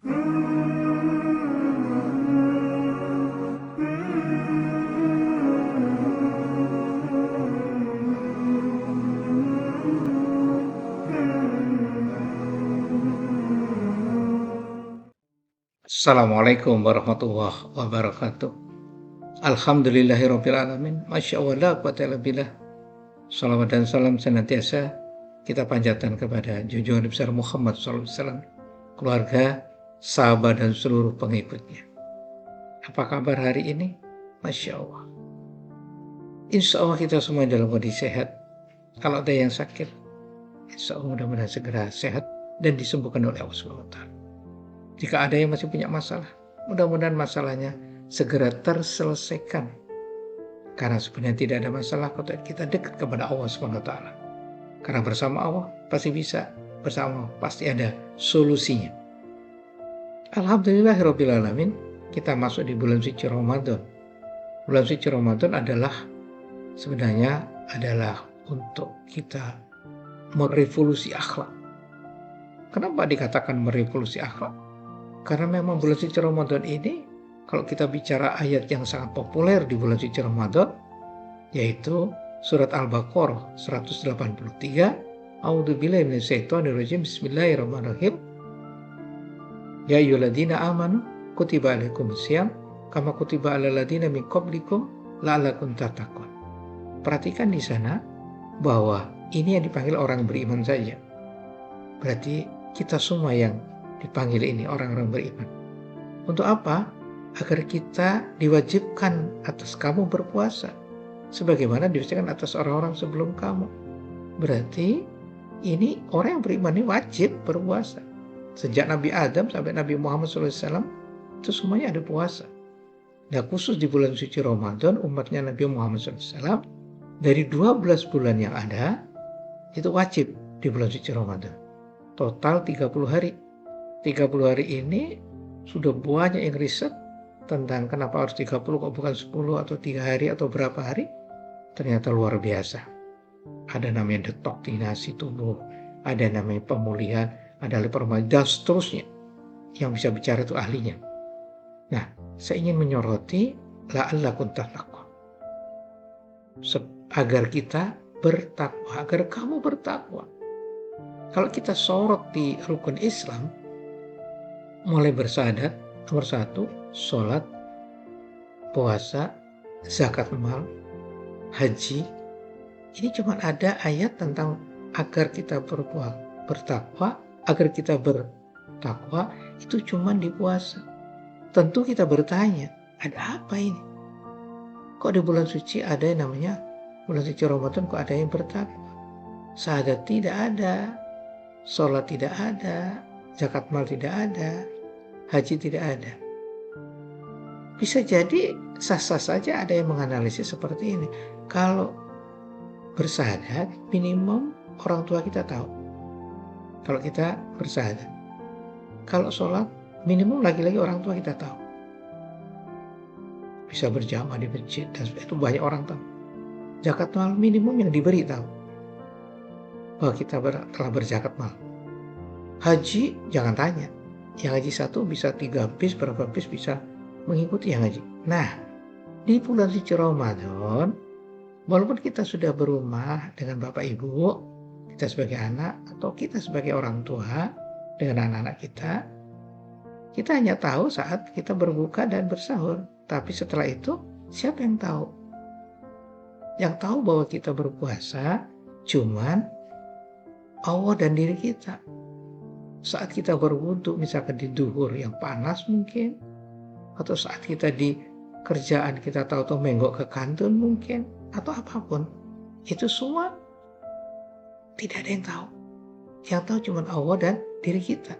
Assalamualaikum warahmatullahi wabarakatuh. Alhamdulillahirrabbilalamin. Masya Allah la quwata illa billah. Salawat dan salam senantiasa kita panjatkan kepada junjungan besar Muhammad SAW, keluarga, sahabat dan seluruh pengikutnya. Apa kabar hari ini? Masya Allah. Insya Allah kita semua dalam kondisi sehat. Kalau ada yang sakit, insya Allah mudah-mudahan segera sehat dan disembuhkan oleh Allah SWT. Jika ada yang masih punya masalah, mudah-mudahan masalahnya segera terselesaikan. Karena sebenarnya tidak ada masalah kalau kita dekat kepada Allah SWT. Karena bersama Allah pasti bisa, bersama Allah pasti ada solusinya. Alhamdulillahirrabbilalamin, kita masuk di bulan suci Ramadan. Bulan suci Ramadan sebenarnya adalah untuk kita merevolusi akhlak. Kenapa dikatakan merevolusi akhlak? Karena memang bulan suci Ramadan ini, kalau kita bicara ayat yang sangat populer di bulan suci Ramadan, yaitu surat Al-Baqarah 183, A'udzubillahi minasyaitonirrajim, Bismillahirrahmanirrahim. Ya ayyuhalladzina amanu kutiba alaikumusiyam kama kutiba alal ladzina min qablikum la'allakum tattaqun. Perhatikan di sana bahwa ini yang dipanggil orang beriman saja. Berarti kita semua yang dipanggil ini orang-orang beriman. Untuk apa? Agar kita diwajibkan atas kamu berpuasa, sebagaimana diwajibkan atas orang-orang sebelum kamu. Berarti ini orang yang beriman ini wajib berpuasa. Sejak Nabi Adam sampai Nabi Muhammad SAW itu semuanya ada puasa. Nah, khusus di bulan suci Ramadan, umatnya Nabi Muhammad SAW dari 12 bulan yang ada itu wajib di bulan suci Ramadan. Total 30 hari. 30 hari ini sudah banyak yang riset tentang kenapa harus 30 kok bukan 10 atau 3 hari atau berapa hari. Ternyata luar biasa. Ada namanya detoksinasi tubuh, ada namanya pemulihan, ada permainan dan seterusnya. Yang bisa bicara itu ahlinya. Nah, saya ingin menyoroti la'allakum tattaqun. Agar kita bertakwa, agar kamu bertakwa. Kalau kita sorot di rukun Islam, mulai bersyahadat, nomor 1, sholat, puasa, zakat mal, haji. Ini cuma ada ayat tentang agar kita bertakwa, agar kita bertakwa itu cuma di puasa. Tentu kita bertanya, ada apa ini? Kok di bulan suci ada yang namanya bulan suci Ramadan kok ada yang bertakwa? Syahadat tidak ada, sholat tidak ada, zakat mal tidak ada, haji tidak ada. Bisa jadi sah-sah saja ada yang menganalisis seperti ini. Kalau bersyahadat, minimum orang tua kita tahu. Kalau kita bersyahadat. Kalau sholat, minimum lagi-lagi orang tua kita tahu. Bisa berjamaah di masjid, dan itu banyak orang tahu. Zakat mal minimum yang diberi tahu bahwa kita telah berzakat mal. Haji jangan tanya, yang haji satu bisa 3 bis, berapa bis bisa mengikuti yang haji. Nah, di bulan suci Ramadan, walaupun kita sudah berumah dengan bapak ibu, kita sebagai anak atau kita sebagai orang tua dengan anak-anak kita hanya tahu saat kita berbuka dan bersahur. Tapi setelah itu, siapa yang tahu? Yang tahu bahwa kita berpuasa cuman Allah dan diri kita. Saat kita berwudu, misalkan di duhur yang panas mungkin, atau saat kita di kerjaan kita tahu-tahu menggok ke kantin mungkin, atau apapun, itu semua tidak ada yang tahu. Yang tahu cuma Allah dan diri kita.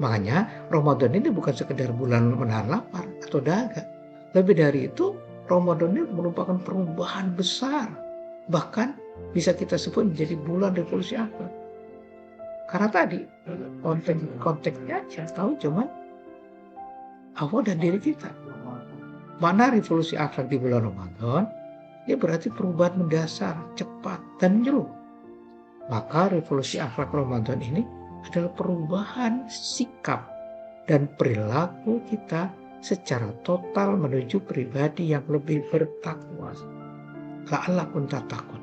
Makanya Ramadan ini bukan sekedar bulan menahan lapar atau dahaga. Lebih dari itu, Ramadan ini merupakan perubahan besar. Bahkan bisa kita sebut menjadi bulan revolusi akhlak. Karena tadi konteksnya yang tahu cuma Allah dan diri kita. Mana revolusi akhlak di bulan Ramadan? Ini berarti perubahan mendasar, cepat, dan menyeluruh. Maka revolusi akhlak Ramadan ini adalah perubahan sikap dan perilaku kita secara total menuju pribadi yang lebih bertakwa. La'allakum tattaqun.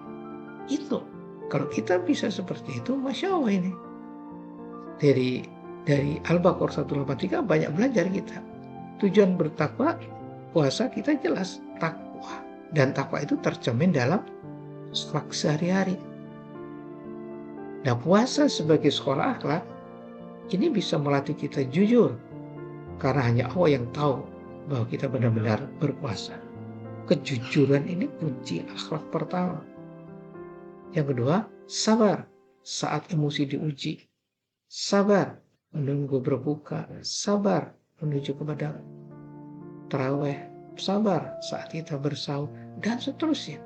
Itu kalau kita bisa seperti itu, Masya Allah ini. Dari Al-Baqarah 183 banyak belajar kita. Tujuan bertakwa, puasa kita jelas takwa. Dan takwa itu tercermin dalam akhlak sehari-hari. Nah, puasa sebagai sekolah akhlak ini bisa melatih kita jujur. Karena hanya Allah yang tahu bahwa kita benar-benar berpuasa. Kejujuran ini kunci akhlak pertama. Yang kedua, sabar saat emosi diuji. Sabar menunggu berbuka. Sabar menuju kepada tarawih. Sabar saat kita bersahur. Dan seterusnya.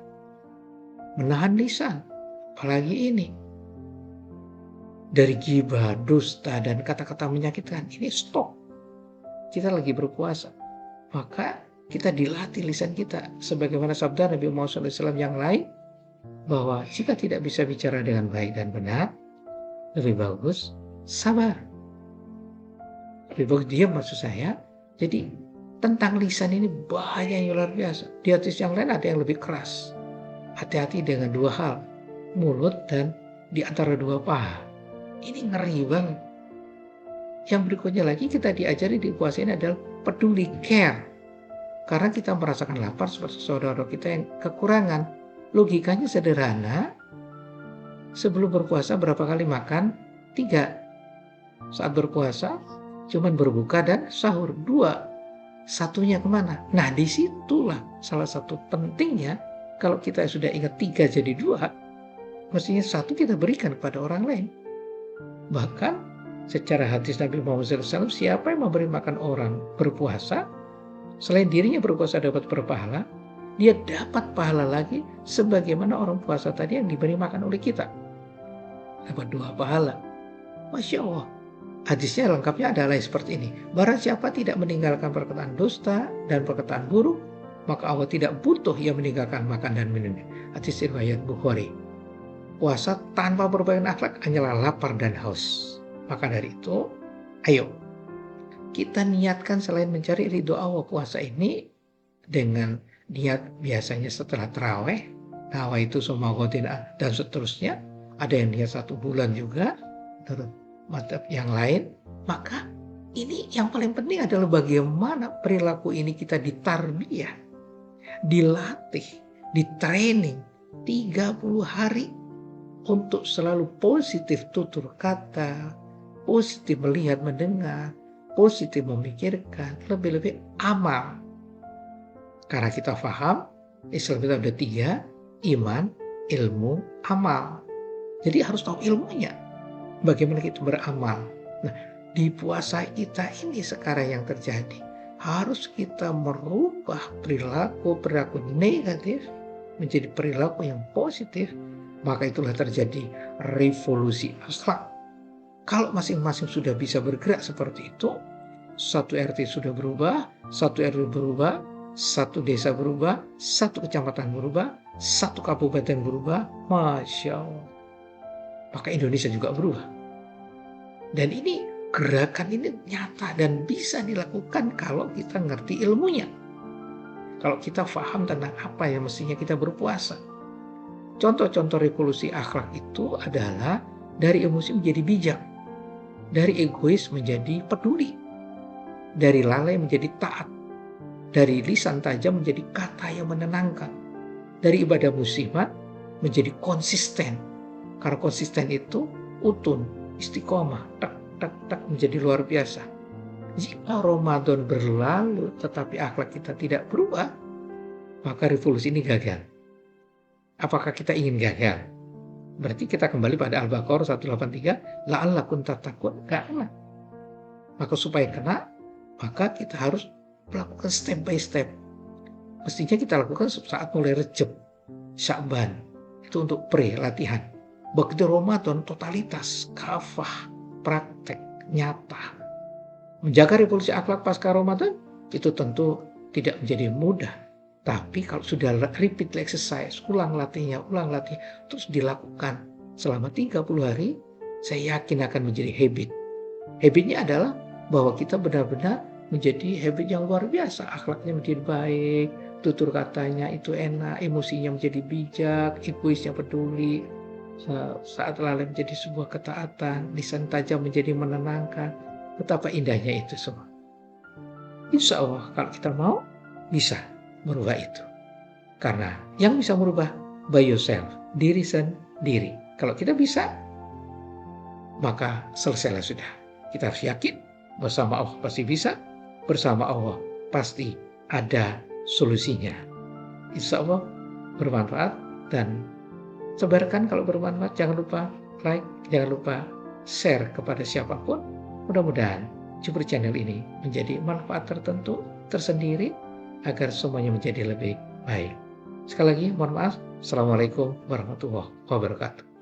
Menahan lisan. Apalagi ini. Dari ghibah, dusta, dan kata-kata menyakitkan. Ini stop. Kita lagi berpuasa. Maka kita dilatih lisan kita. Sebagaimana sabda Nabi Muhammad SAW yang lain. Bahwa jika tidak bisa bicara dengan baik dan benar. Lebih bagus sabar. Lebih bagus diam maksud saya. Jadi tentang lisan ini banyak yang luar biasa. Di hadis yang lain ada yang lebih keras. Hati-hati dengan dua hal. Mulut dan di antara dua paha. Ini ngeri banget. Yang berikutnya lagi kita diajari di puasa ini adalah peduli, care. Karena kita merasakan lapar seperti saudara kita yang kekurangan. Logikanya sederhana. Sebelum berpuasa berapa kali makan? 3. Saat berpuasa cuman berbuka dan sahur. 2. Satunya kemana? Nah, disitulah salah satu pentingnya. Kalau kita sudah ingat 3 jadi 2, mestinya 1 kita berikan kepada orang lain. Bahkan secara hadis Nabi Muhammad SAW, siapa yang memberi makan orang berpuasa, selain dirinya berpuasa dapat berpahala, dia dapat pahala lagi sebagaimana orang puasa tadi yang diberi makan oleh kita. Dapat 2 pahala. Masya Allah. Hadisnya lengkapnya adalah seperti ini. Barang siapa tidak meninggalkan perkataan dusta dan perkataan buruk, maka Allah tidak butuh ia meninggalkan makan dan minumnya. Hadis riwayat Bukhari. Puasa tanpa perbaikan akhlak hanyalah lapar dan haus. Maka dari itu, ayo kita niatkan selain mencari ridho Allah puasa ini dengan niat biasanya setelah tarawih, nawaitu summa ghadin dan seterusnya. Ada yang niat 1 bulan juga, menurut mazhab yang lain. Maka ini yang paling penting adalah bagaimana perilaku ini kita ditarbiyah, dilatih, ditraining 30 hari untuk selalu positif tutur kata, positif melihat mendengar, positif memikirkan, lebih-lebih amal. Karena kita paham Islam kita ada 3, iman, ilmu, amal. Jadi harus tahu ilmunya. Bagaimana kita beramal. Nah, di puasa kita ini sekarang yang terjadi. Harus kita merubah perilaku negatif menjadi perilaku yang positif. Maka itulah terjadi revolusi akhlak. Kalau masing-masing sudah bisa bergerak seperti itu, 1 RT sudah berubah, 1 RW berubah, 1 desa berubah, 1 kecamatan berubah, 1 kabupaten berubah, Masya Allah. Maka Indonesia juga berubah. Dan ini gerakan ini nyata dan bisa dilakukan kalau kita ngerti ilmunya. Kalau kita paham tentang apa yang mestinya kita berpuasa. Contoh-contoh revolusi akhlak itu adalah dari emosi menjadi bijak, dari egois menjadi peduli, dari lalai menjadi taat, dari lisan tajam menjadi kata yang menenangkan, dari ibadah musimat menjadi konsisten. Karena konsisten itu utun, istiqomah, tak menjadi luar biasa. Jika Ramadan berlalu tetapi akhlak kita tidak berubah, maka revolusi ini gagal. Apakah kita ingin gagal? Berarti kita kembali pada Al-Baqarah 183, la'allakum tattaqun. Gak kena. Maka supaya kena, maka kita harus melakukan step by step. Mestinya kita lakukan saat mulai Rejab, Sya'ban. Itu untuk latihan. Begitu Ramadan totalitas, kafah, praktek, nyata. Menjaga revolusi akhlak pasca Ramadan itu tentu tidak menjadi mudah. Tapi kalau sudah repeat exercise, ulang latihnya, terus dilakukan selama 30 hari, saya yakin akan menjadi habit. Habitnya adalah bahwa kita benar-benar menjadi habit yang luar biasa, akhlaknya menjadi baik, tutur katanya itu enak, emosinya menjadi bijak, egoisnya peduli, saat lalai menjadi sebuah ketaatan, lisan tajam menjadi menenangkan. Betapa indahnya itu semua. Insya Allah kalau kita mau, bisa merubah itu. Karena yang bisa merubah by yourself, diri sendiri. Kalau kita bisa, maka selesailah sudah. Kita harus yakin bersama Allah pasti bisa, bersama Allah pasti ada solusinya. Insya Allah bermanfaat dan sebarkan kalau bermanfaat. Jangan lupa like, jangan lupa share kepada siapapun. Mudah-mudahan Super Channel ini menjadi manfaat tertentu tersendiri agar semuanya menjadi lebih baik. Sekali lagi mohon maaf. Assalamualaikum warahmatullahi wabarakatuh.